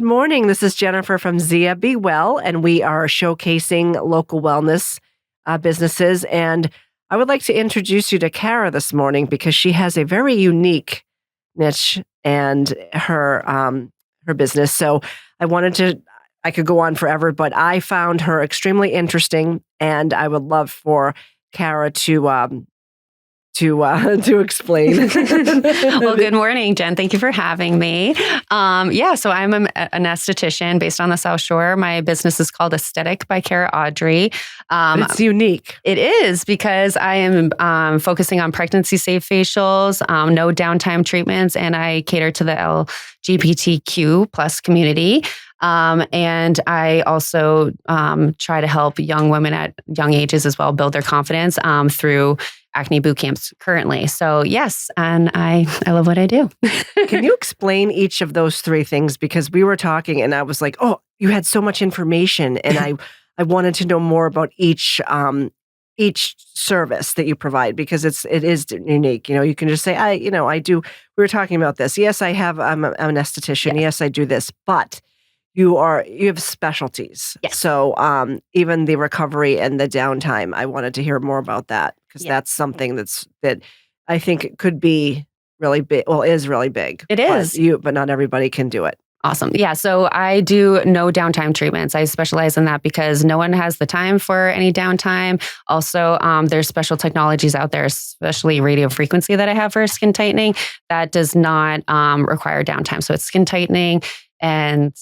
morning. This is Jennifer from ZIA Be Well, and we are showcasing local wellness businesses. And I would like to introduce you to Cara this morning because she has a very unique niche and her business. So I could go on forever, but I found her extremely interesting, and I would love for Cara to explain. Well, good morning, Jen. Thank you for having me. So I'm an esthetician based on the South Shore. My business is called Aesthetic by Cara Audrey. It's unique. It is because I am focusing on pregnancy-safe facials, no downtime treatments, and I cater to the LGBTQ plus community. And I also try to help young women at young ages as well build their confidence through acne boot camps currently. So yes, and I love what I do. Can you explain each of those three things? Because we were talking and I was like, oh, you had so much information, and I wanted to know more about each service that you provide, because it is unique. You can just say, I do. We were talking about this. Yes, I'm an esthetician. Yes, I do this, but you have specialties. Yes. So even the recovery and the downtime, I wanted to hear more about that, because that's something that I think could be really big. Well, is really big. It is. But not everybody can do it. Awesome. Yeah. So I do no downtime treatments. I specialize in that because no one has the time for any downtime. Also, there's special technologies out there, especially radio frequency that I have for skin tightening, that does not require downtime. So it's skin tightening, and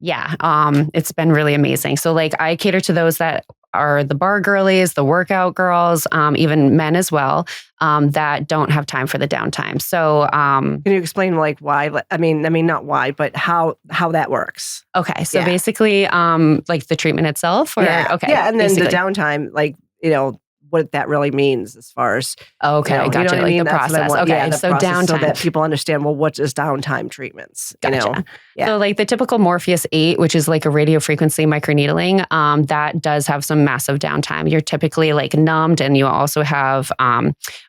it's been really amazing. So I cater to those that are the bar girlies, the workout girls, even men as well, that don't have time for the downtime. So can you explain why? I mean, not why, but how that works? Okay. So basically, the treatment itself, or okay. Yeah. And then the downtime, what that really means as far as gotcha. The process. Okay, so process, downtime, so that people understand. Well, what is downtime treatments? Gotcha. So the typical Morpheus 8, which is a radio frequency microneedling, that does have some massive downtime. You're typically numbed, and you also have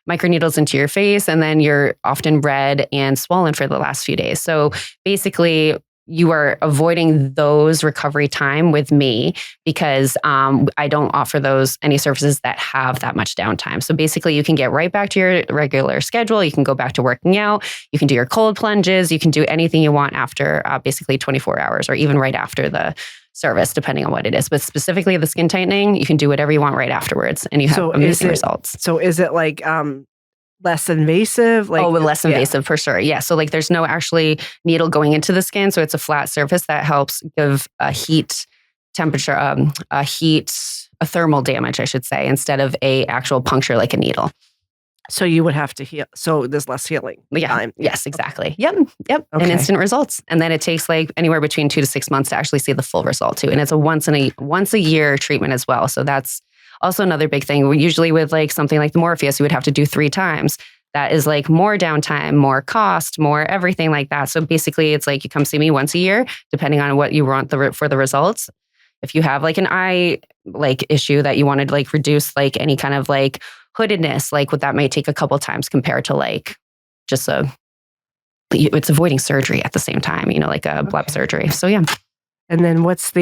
microneedles into your face, and then you're often red and swollen for the last few days. So basically, you are avoiding those recovery time with me because I don't offer any services that have that much downtime. So basically, you can get right back to your regular schedule. You can go back to working out. You can do your cold plunges. You can do anything you want after basically 24 hours, or even right after the service, depending on what it is. But specifically the skin tightening, you can do whatever you want right afterwards, and you have amazing results. So is it less invasive? Less invasive for sure. Yeah. So there's no actually needle going into the skin. So it's a flat surface that helps give a heat temperature, a thermal damage, I should say, instead of a actual puncture like a needle. So you would have to heal. So there's less healing time. Yes, exactly. Yep. Okay. And instant results. And then it takes anywhere between 2 to 6 months to actually see the full result too. And it's a once a year treatment as well. So that's also another big thing. Usually with something like the Morpheus, you would have to do 3 times. That is more downtime, more cost, more everything like that. So basically it's you come see me once a year, depending on what you want for the results. If you have an eye issue that you want to reduce any kind of hoodedness, what that may take a couple times compared to it's avoiding surgery at the same time, a bleb surgery. So yeah. And then what's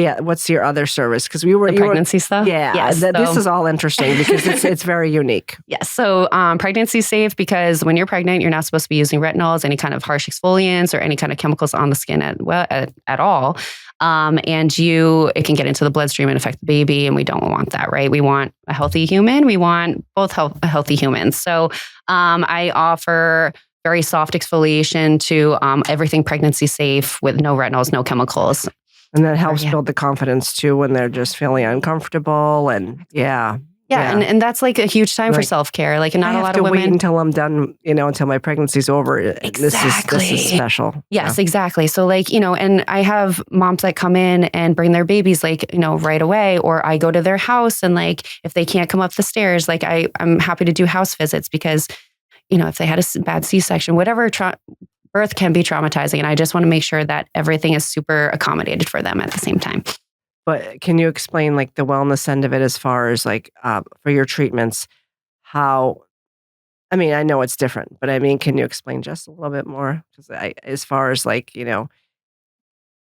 your other service? Because the pregnancy stuff. Yeah, yes, this is all interesting because it's very unique. Yes. So pregnancy safe, because when you're pregnant, you're not supposed to be using retinols, any kind of harsh exfoliants, or any kind of chemicals on the skin at all. And it can get into the bloodstream and affect the baby, and we don't want that, right? We want a healthy human. We want both healthy humans. So I offer very soft exfoliation to everything pregnancy safe with no retinols, no chemicals. And that helps build the confidence too when they're just feeling uncomfortable, and and that's a huge time for self-care. Not a lot of women wait until I'm done, until my pregnancy's over. Exactly. This is special. Yes, exactly. So and I have moms that come in and bring their babies right away, or I go to their house, and if they can't come up the stairs, I'm happy to do house visits because if they had a bad C-section, whatever birth can be traumatizing, and I just want to make sure that everything is super accommodated for them at the same time. But can you explain the wellness end of it as far as for your treatments? How? I mean, I know it's different, but can you explain just a little bit more? Because as far as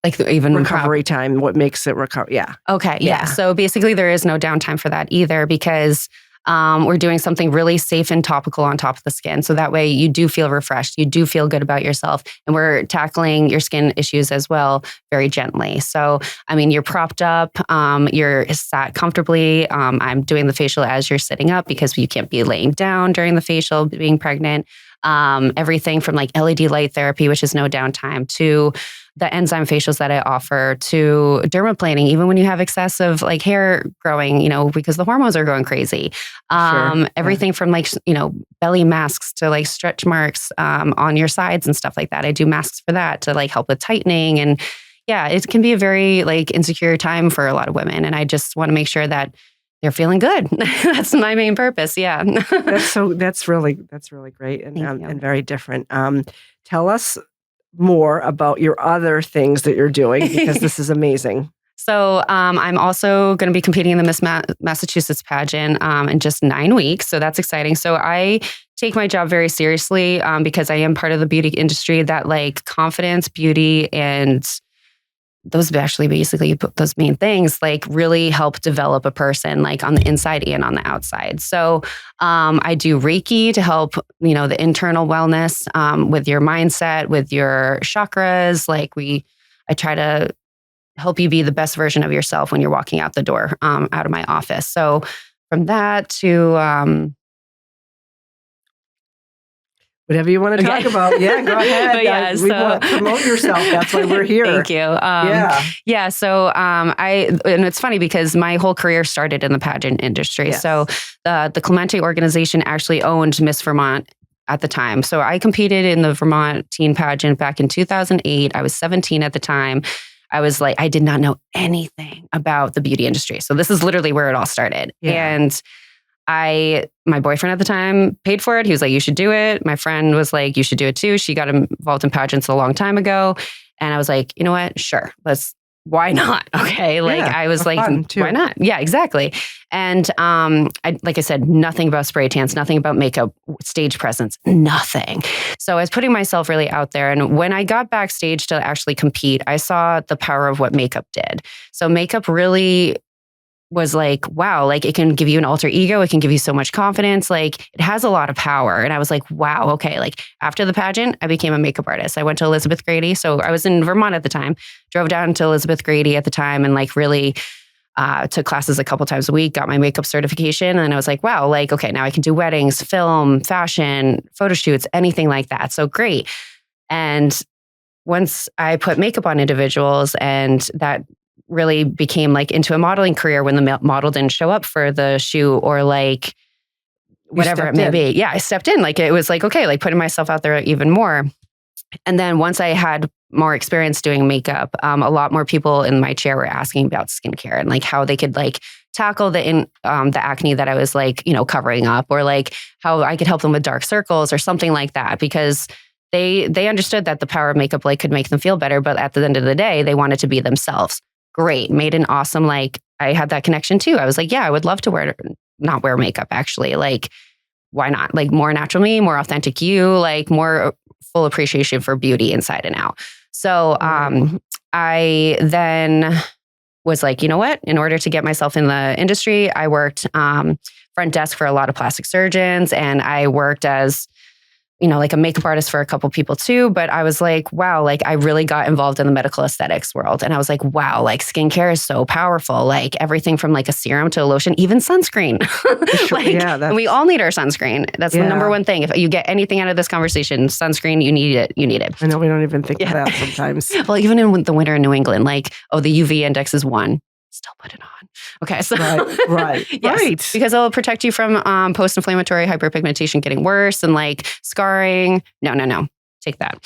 Like even recovery time, what makes it recover? Yeah. Okay. Yeah. Yeah. So basically there is no downtime for that either because we're doing something really safe and topical on top of the skin. So that way you do feel refreshed. You do feel good about yourself. And we're tackling your skin issues as well very gently. So, I mean, you're propped up, you're sat comfortably. I'm doing the facial as you're sitting up because you can't be laying down during the facial being pregnant. Everything from like LED light therapy, which is no downtime, to the enzyme facials that I offer, to dermaplaning, even when you have excessive like hair growing, because the hormones are going crazy. Everything from like, belly masks to like stretch marks on your sides and stuff like that. I do masks for that to like help with tightening. And yeah, it can be a very like insecure time for a lot of women. And I just want to make sure that they're feeling good. That's my main purpose. Yeah. That's really great and very different. Tell us more about your other things that you're doing because this is amazing. So I'm also going to be competing in the Miss Massachusetts pageant in just 9 weeks. So that's exciting. So I take my job very seriously because I am part of the beauty industry that like confidence, beauty, and those actually basically those main things like really help develop a person like on the inside and on the outside. So I do Reiki to help, the internal wellness with your mindset, with your chakras. I try to help you be the best version of yourself when you're walking out the door out of my office. So from that to whatever you want to talk about. Yeah, go ahead. But yeah, we want to promote yourself. That's why we're here. Thank you. Yeah. So and it's funny because my whole career started in the pageant industry. Yes. So the Clemente organization actually owned Miss Vermont at the time. So I competed in the Vermont teen pageant back in 2008. I was 17 at the time. I was like, I did not know anything about the beauty industry. So this is literally where it all started. Yeah. And my boyfriend at the time paid for it. He was like, you should do it. My friend was like, you should do it too. She got involved in pageants a long time ago. And I was like, you know what? Sure. Why not? Okay. I was like, why not? Yeah, exactly. And like I said, nothing about spray tans, nothing about makeup, stage presence, nothing. So I was putting myself really out there. And when I got backstage to actually compete, I saw the power of what makeup did. So makeup really was like, wow, like it can give you an alter ego. It can give you so much confidence. Like it has a lot of power. And I was like, wow, okay. Like after the pageant, I became a makeup artist. I went to Elizabeth Grady. So I was in Vermont at the time, drove down to Elizabeth Grady at the time and like really took classes a couple times a week, got my makeup certification. And I was like, wow, like, okay, now I can do weddings, film, fashion, photo shoots, anything like that. So great. And once I put makeup on individuals and that really became like into a modeling career when the model didn't show up for the shoot or like whatever it may be. Yeah, I stepped in. Like it was like, okay, like putting myself out there even more. And then once I had more experience doing makeup, a lot more people in my chair were asking about skincare and like how they could like tackle the acne that I was like, covering up, or like how I could help them with dark circles or something like that, because they understood that the power of makeup like could make them feel better. But at the end of the day, they wanted to be themselves. Great. Made an awesome, like I had that connection too. I was like, yeah, I would love to not wear makeup actually. Like, why not? Like more natural me, more authentic you, like more full appreciation for beauty inside and out. So I then was like, you know what? In order to get myself in the industry, I worked front desk for a lot of plastic surgeons, and I worked as like a makeup artist for a couple people too. But I was like, wow, like I really got involved in the medical aesthetics world. And I was like, wow, like skincare is so powerful. Like everything from like a serum to a lotion, even sunscreen. And we all need our sunscreen. That's the number one thing. If you get anything out of this conversation, sunscreen, you need it. You need it. I know we don't even think of that sometimes. Well, even in the winter in New England, like, the UV index is 1. Still put it on. Okay. So right. Because it'll protect you from post-inflammatory hyperpigmentation getting worse and like scarring. No. Take that.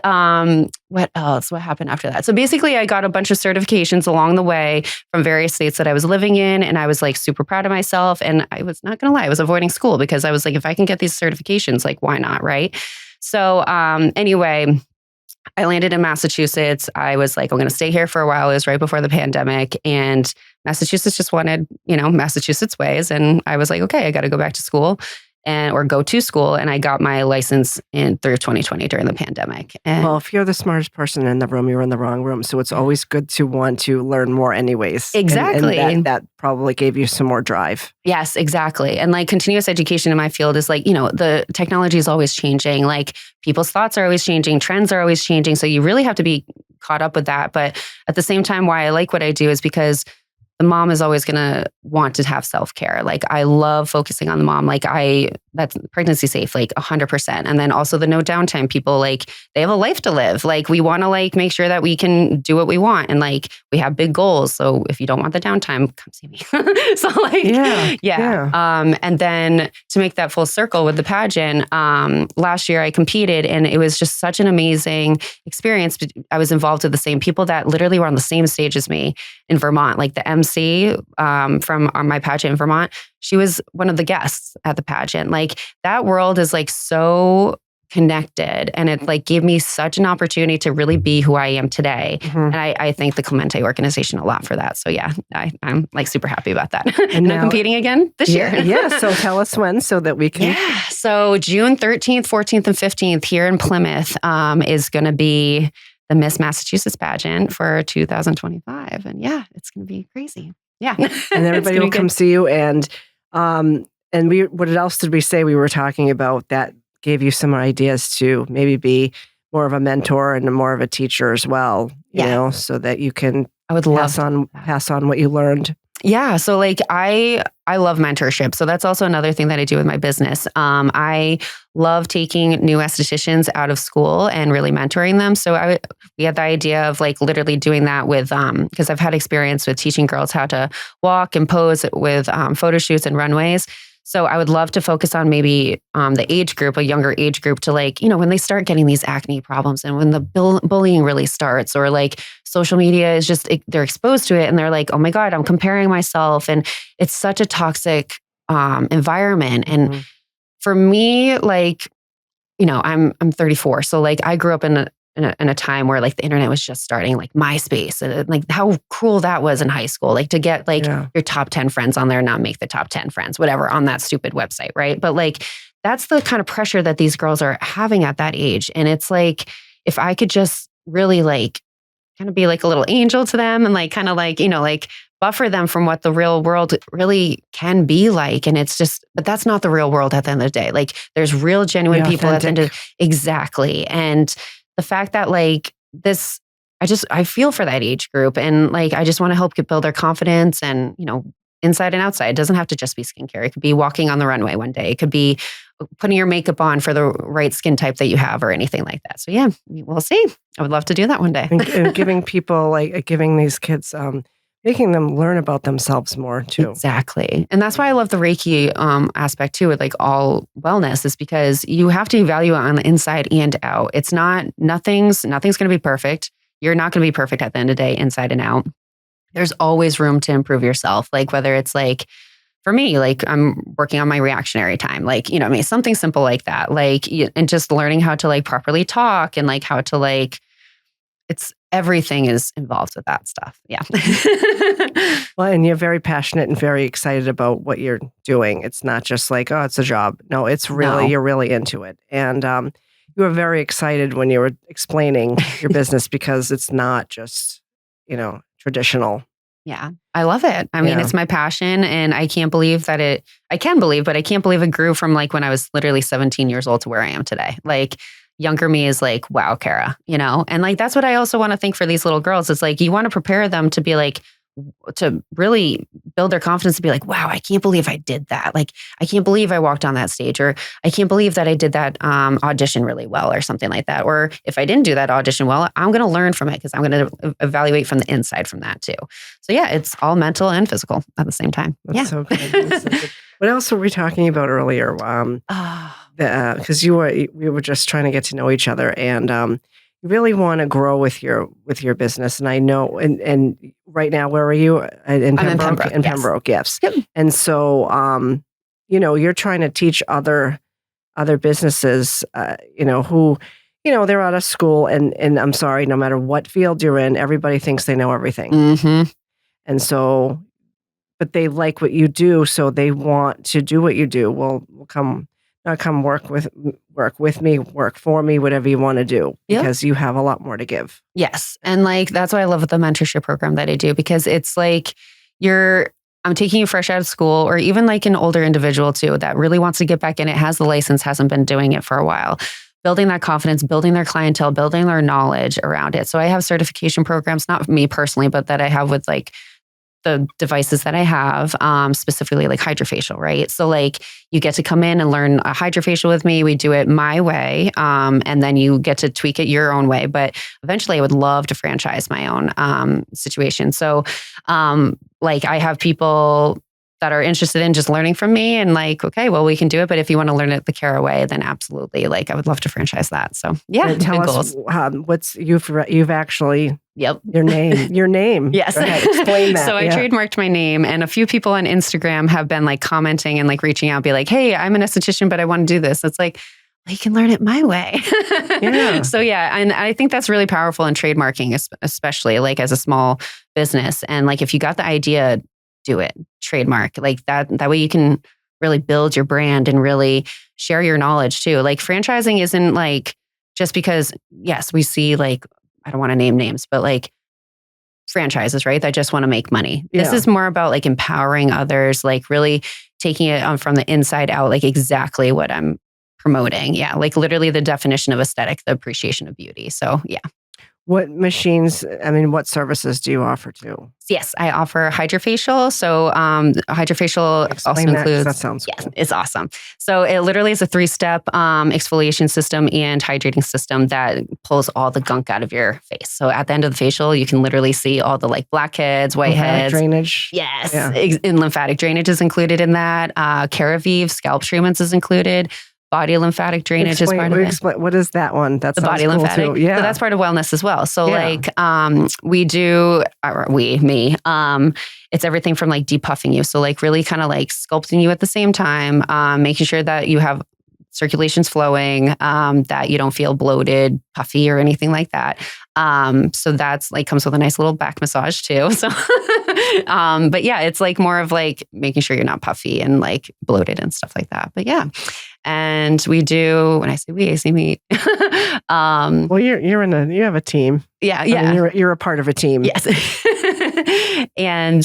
And what else? What happened after that? So basically I got a bunch of certifications along the way from various states that I was living in. And I was like super proud of myself. And I was not going to lie, I was avoiding school because I was like, if I can get these certifications, like why not? Right. So anyway, I landed in Massachusetts. I was like, I'm going to stay here for a while. It was right before the pandemic, and Massachusetts just wanted, Massachusetts ways. And I was like, okay, I got to go back to school. or go to school. And I got my license through 2020 during the pandemic. And Well, if you're the smartest person in the room, you're in the wrong room. So it's always good to want to learn more anyways. Exactly. And that probably gave you some more drive. Yes, exactly. And like continuous education in my field is like, the technology is always changing. Like people's thoughts are always changing. Trends are always changing. So you really have to be caught up with that. But at the same time, why I like what I do is because the mom is always going to want to have self-care. Like I love focusing on the mom. Like that's pregnancy safe, like 100%. And then also the no downtime people, like they have a life to live. Like we want to like make sure that we can do what we want. And like we have big goals. So if you don't want the downtime, come see me. So like, yeah. And then to make that full circle with the pageant, last year I competed and it was just such an amazing experience. I was involved with the same people that literally were on the same stage as me in Vermont, like the MC from my pageant in Vermont. She was one of the guests at the pageant. Like that world is like so connected and it like gave me such an opportunity to really be who I am today. Mm-hmm. And I thank the Clemente organization a lot for that. So yeah, I'm like super happy about that. And now, I'm competing again this year. Yeah. So tell us when so that we can. Yeah. So June 13th, 14th, and 15th here in Plymouth is going to be the Miss Massachusetts pageant for 2025. And yeah, it's going to be crazy. Yeah. And everybody will come see you. And what else did we say we were talking about that gave you some ideas to maybe be more of a mentor and more of a teacher as well, you know, so that you can pass on what you learned. Yeah. So like I love mentorship. So that's also another thing that I do with my business. I love taking new estheticians out of school and really mentoring them. So we had the idea of like literally doing that with, because I've had experience with teaching girls how to walk and pose with photo shoots and runways. So I would love to focus on maybe the age group, a younger age group to like, when they start getting these acne problems and when the bullying really starts or like social media is just, they're exposed to it and they're like, oh my God, I'm comparing myself. And it's such a toxic environment. And for me, like, I'm 34. So like I grew up in a time where like the internet was just starting, like MySpace, and like how cruel that was in high school, like to get like your top 10 friends on there, not make the top 10 friends, whatever, on that stupid website. Right. But like, that's the kind of pressure that these girls are having at that age. And it's like, if I could just really like kind of be like a little angel to them and like, kind of like, like buffer them from what the real world really can be like. And it's just, but that's not the real world at the end of the day. Like there's real, genuine people at the end of exactly. And the fact that like this, I feel for that age group and like, I just want to help build their confidence and, inside and outside. It doesn't have to just be skincare. It could be walking on the runway one day. It could be putting your makeup on for the right skin type that you have or anything like that. So yeah, we'll see. I would love to do that one day. And giving people giving these kids, making them learn about themselves more too. Exactly. And that's why I love the Reiki aspect too with like all wellness is because you have to evaluate on the inside and out. It's not, nothing's going to be perfect. You're not going to be perfect at the end of the day, inside and out. There's always room to improve yourself. Like whether it's like, for me, like I'm working on my reactionary time, like, something simple like that, like, and just learning how to like properly talk and like how to like, everything is involved with that stuff. Yeah. Well, and you're very passionate and very excited about what you're doing. It's not just like, oh, it's a job. No, it's really, you're really into it. And you were very excited when you were explaining your business because it's not just, traditional. Yeah, I love it. I mean, it's my passion and I can believe but I can't believe it grew from like when I was literally 17 years old to where I am today. Like younger me is like, wow, Cara, and like, that's what I also want to think for these little girls. It's like, you want to prepare them to be like, to really build their confidence to be like, wow, I can't believe I did that. Like, I can't believe I walked on that stage, or I can't believe that I did that audition really well or something like that. Or if I didn't do that audition well, I'm going to learn from it because I'm going to evaluate from the inside from that too. So yeah, it's all mental and physical at the same time. That's so good. That's so good. What else were we talking about earlier? Because we were just trying to get to know each other, and you really want to grow with your business. And I know, and right now, where are you? In Pembroke? I'm in Pembroke. In Pembroke, yes. Yep. And so, you're trying to teach other businesses, who, they're out of school, and I'm sorry, no matter what field you're in, everybody thinks they know everything. Mm-hmm. And so, but they like what you do, so they want to do what you do. We'll come come work with me, work for me, whatever you want to do, Yep. because you have a lot more to give. Yes. And like, that's what I love with the mentorship program that I do, because it's like I'm taking you fresh out of school, or even like an older individual too, that really wants to get back in it, has the license, hasn't been doing it for a while, building that confidence, building their clientele, building their knowledge around it. So I have certification programs, not me personally, but that I have with like the devices that I have, specifically like hydrofacial, right? So like you get to come in and learn a hydrofacial with me. We do it my way. And then you get to tweak it your own way. But eventually I would love to franchise my own situation. So like I have people that are interested in just learning from me, and like, okay, well, we can do it. But if you want to learn it the Cara way, then absolutely, like I would love to franchise that. So yeah, And tell us what's you've actually. Yep. Your name. Yes. Go ahead, explain that. So I trademarked my name, and a few people on Instagram have been like commenting and like reaching out, be like, hey, I'm an esthetician, but I want to do this. It's like, well, you can learn it my way. Yeah. So yeah. And I think that's really powerful in trademarking, especially like as a small business. And like, if you got the idea, do it, trademark like that. That way you can really build your brand and really share your knowledge too. Like franchising isn't like, just because, yes, we see like, I don't want to name names, but like franchises, right? That just want to make money. Yeah. This is more about like empowering others, like really taking it from the inside out, like exactly what I'm promoting. Yeah. Like literally the definition of aesthetic, the appreciation of beauty. So yeah. What services do you offer too? Yes, I offer hydrofacial. So hydrofacial Explain also that, 'cause includes. that sounds cool. Yes, it's awesome. So it literally is a 3-step exfoliation system and hydrating system that pulls all the gunk out of your face. So at the end of the facial, you can literally see all the like blackheads, whiteheads, drainage. Yes, Yeah. And lymphatic drainage is included in that. Caravive, scalp treatments is incled. Body lymphatic drainage is part of it. What is that one? That's the body cool lymphatic. too. Yeah. So that's part of wellness as well. So Yeah. like we do, it's everything from like depuffing you. So like really kind of like sculpting you at the same time, making sure that you have circulation's flowing, that you don't feel bloated, puffy or anything like that. So that's like comes with a nice little back massage too. So, but yeah, it's like more of like making sure you're not puffy and like bloated and stuff like that. But yeah. And we do, when I say we, I say me. Well, you have a team. Yeah. I Yeah. mean, you're a part of a team. Yes. And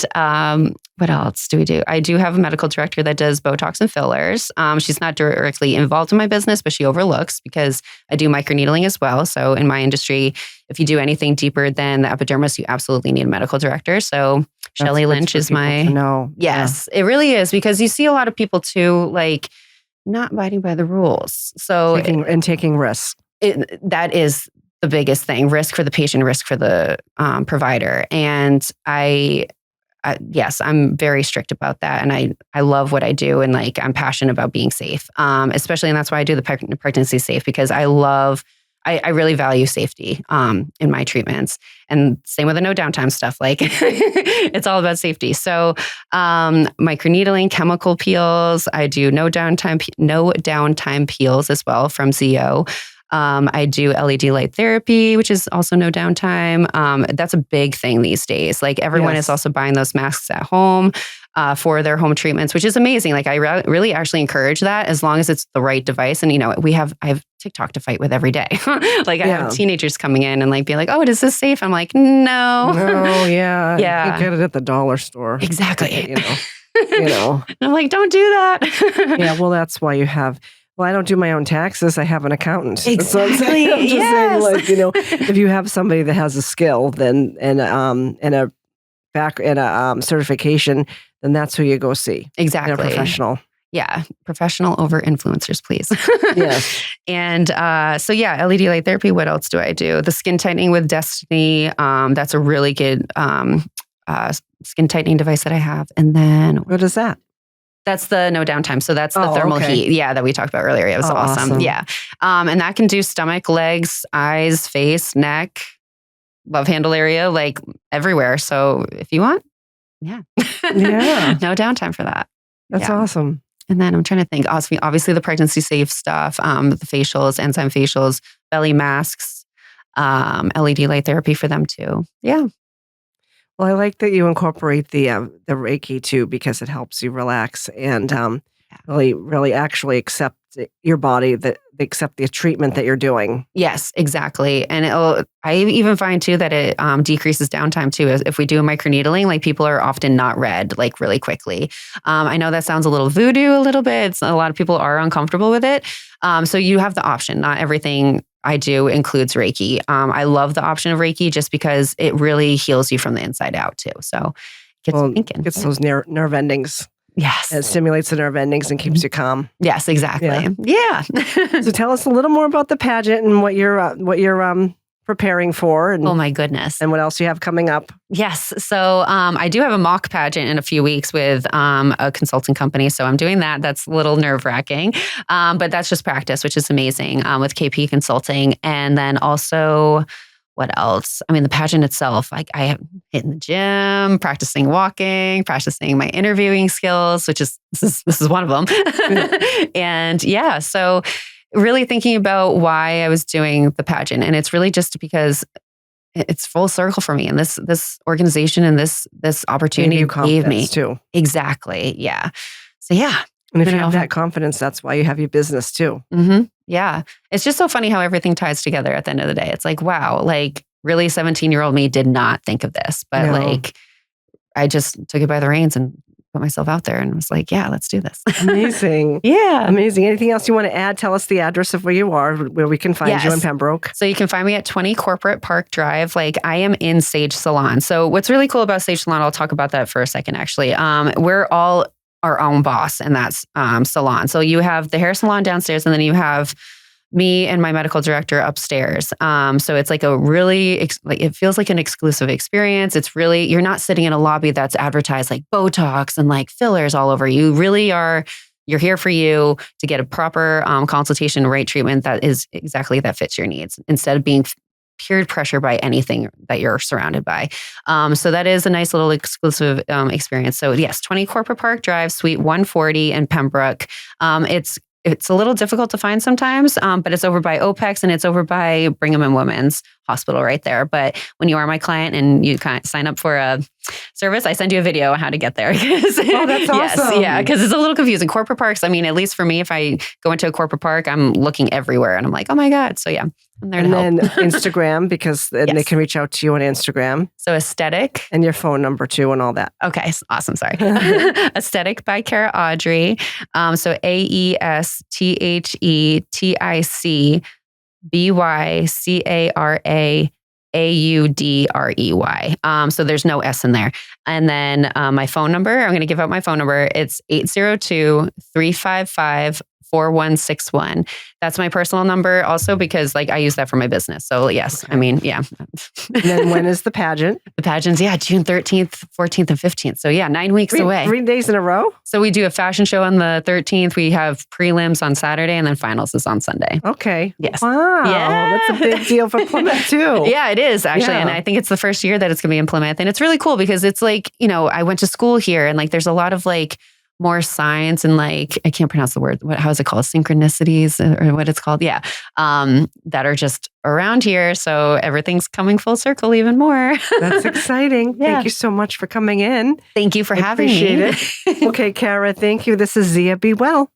what else do we do? I do have a medical director that does Botox and fillers. She's not directly involved in my business, but she overlooks because I do microneedling as well. So in my industry, if you do anything deeper than the epidermis, you absolutely need a medical director. So Shelley Lynch is my. No. Yes, it really is, because you see a lot of people too, like not abiding by the rules. So taking risks. That is the biggest thing: risk for the patient, risk for the provider. And yes, I'm very strict about that. And I love what I do. And like, I'm passionate about being safe, especially. And that's why I do the pregnancy safe, because I really value safety in my treatments. And same with the no downtime stuff. Like it's all about safety. So microneedling, chemical peels. I do no downtime peels as well from ZIA. I do LED light therapy, which is also no downtime. That's a big thing these days. Like everyone is also buying those masks at home for their home treatments, which is amazing. Like I really actually encourage that, as long as it's the right device. And I have TikTok to fight with every day. Like I have teenagers coming in and like being like, "Oh, is this safe?" I'm like, "No." No, yeah. Yeah. You get it at the dollar store. Exactly. And I'm like, "Don't do that." Yeah, well, that's why you have. Well, I don't do my own taxes. I have an accountant. Exactly. That's what I'm saying. I'm just saying, like, if you have somebody that has a skill, then and a certification, then that's who you go see. Exactly. A professional. Yeah, professional over influencers, please. Yes. And so yeah, LED light therapy. What else do I do? The skin tightening with Destiny. That's a really good skin tightening device that I have. And then what is that? That's the no downtime. So that's the thermal heat. Yeah, that we talked about earlier. It was awesome. Yeah. And that can do stomach, legs, eyes, face, neck, love handle area, like everywhere. So if you want, yeah. No downtime for that. That's awesome. And then I'm trying to think, obviously the pregnancy safe stuff, the facials, enzyme facials, belly masks, LED light therapy for them too. Yeah. Well, I like that you incorporate the Reiki too, because it helps you relax. And really, really actually accept your body, that they accept the treatment that you're doing. Yes, exactly. And I even find too that it decreases downtime too. If we do a microneedling, like people are often not red like really quickly. I know that sounds a little voodoo a little bit. A lot of people are uncomfortable with it. So you have the option. Not everything I do includes Reiki. I love the option of Reiki just because it really heals you from the inside out too. So it gets me thinking. Gets those nerve endings. Yes. It stimulates the nerve endings and keeps you calm. Yes, exactly. Yeah. So tell us a little more about the pageant and what you're preparing for. And, oh my goodness. And what else you have coming up. Yes. So I do have a mock pageant in a few weeks with a consulting company. So I'm doing that. That's a little nerve wracking. But that's just practice, which is amazing with KP Consulting. And then also, what else? I mean, the pageant itself, like I have hit in the gym, practicing walking, practicing my interviewing skills, which is, this is one of them. And yeah, so really thinking about why I was doing the pageant. And it's really just because it's full circle for me. And this organization and this opportunity gave me too. Exactly. Yeah. So yeah. And if you have that confidence, that's why you have your business too. Mm-hmm. Yeah. It's just so funny how everything ties together at the end of the day. It's like, wow, like really 17-year-old me did not think of this, but like I just took it by the reins and put myself out there and was like, yeah, let's do this. Amazing. Yeah. Amazing. Anything else you want to add? Tell us the address of where you are, where we can find you in Pembroke. So you can find me at 20 Corporate Park Drive. Like I am in Sage Salon. So what's really cool about Sage Salon, I'll talk about that for a second, actually. We're all our own boss in that salon. So you have the hair salon downstairs and then you have me and my medical director upstairs. So it's like a really, it feels like an exclusive experience. It's really, you're not sitting in a lobby that's advertised like Botox and like fillers all over. You really are, you're here for you to get a proper consultation, right treatment that is exactly that fits your needs instead of being peer pressure by anything that you're surrounded by. So that is a nice little exclusive experience. So yes, 20 Corporate Park Drive, Suite 140 in Pembroke. It's a little difficult to find sometimes, but it's over by OPEX and it's over by Brigham and Women's Hospital right there. But when you are my client and you kind of sign up for a service, I send you a video on how to get there. Oh, that's awesome. Yes, yeah, because it's a little confusing. Corporate parks, I mean, at least for me, if I go into a corporate park, I'm looking everywhere and I'm like, oh my God. So yeah, I'm there to help. And then Instagram, because then they can reach out to you on Instagram. So Aesthetic. And your phone number too and all that. Okay, awesome. Sorry. Aesthetic by Cara Audrey. So AESTHETICBYCARAAUDREY. So there's no S in there. And then my phone number, I'm going to give out my phone number. It's 802-355-4161. That's my personal number also because like I use that for my business. So yes, I mean, yeah. And then when is the pageant? The pageant's, June 13th, 14th, and 15th. So 9 weeks away. 3 days in a row? So we do a fashion show on the 13th. We have prelims on Saturday and then finals is on Sunday. Okay. Yes. Wow. Yeah. That's a big deal for Plymouth too. Yeah, it is actually. Yeah. And I think it's the first year that it's going to be in Plymouth. And it's really cool because it's like, I went to school here and like there's a lot of like more science and like, I can't pronounce the word. How is it called? Synchronicities or what it's called. Yeah. That are just around here. So everything's coming full circle even more. That's exciting. Yeah. Thank you so much for coming in. Thank you for having me. Appreciate it. Okay, Cara, thank you. This is ZIA. Be well.